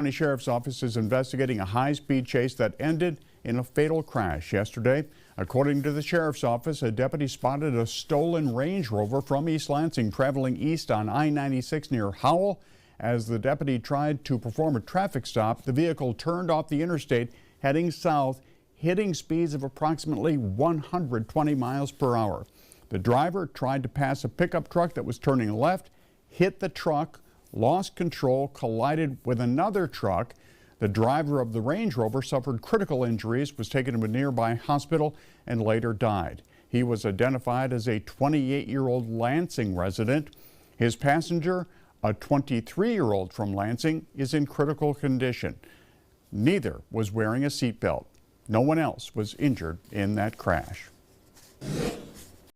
County Sheriff's Office is investigating a high-speed chase that ended in a fatal crash yesterday. According to the Sheriff's Office, a deputy spotted a stolen Range Rover from East Lansing traveling east on I-96 near Howell. As the deputy tried to perform a traffic stop, the vehicle turned off the interstate heading south, hitting speeds of approximately 120 miles per hour. The driver tried to pass a pickup truck that was turning left, hit the truck, lost control, collided with another truck. The driver of the Range Rover suffered critical injuries, was taken to a nearby hospital, and later died. He was identified as a 28-year-old Lansing resident. His passenger, a 23-year-old from Lansing, is in critical condition. Neither was wearing a seatbelt. No one else was injured in that crash.